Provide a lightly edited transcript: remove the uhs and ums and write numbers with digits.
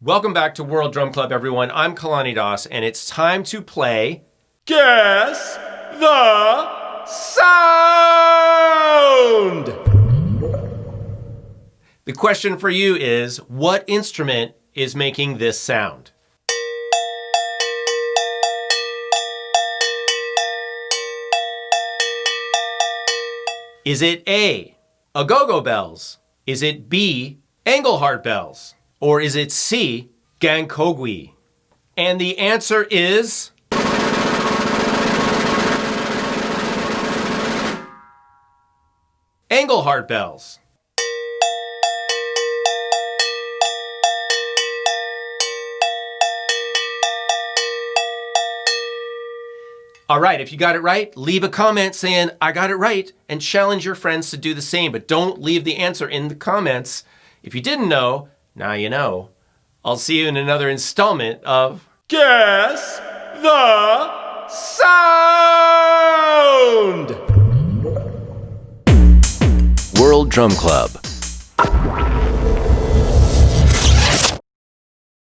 Welcome back to World Drum Club, everyone. I'm Kalani Das, and it's time to play Guess the Sound! The question for you is, what instrument is making this sound? Is it A, agogo bells? Is it B, Engelhardt bells? Or is it C, gankogui? And the answer is... Engelhardt bells. All right, if you got it right, leave a comment saying, I got it right, and challenge your friends to do the same. But don't leave the answer in the comments. If you didn't know, now you know. I'll see you in another installment of Guess the Sound! World Drum Club.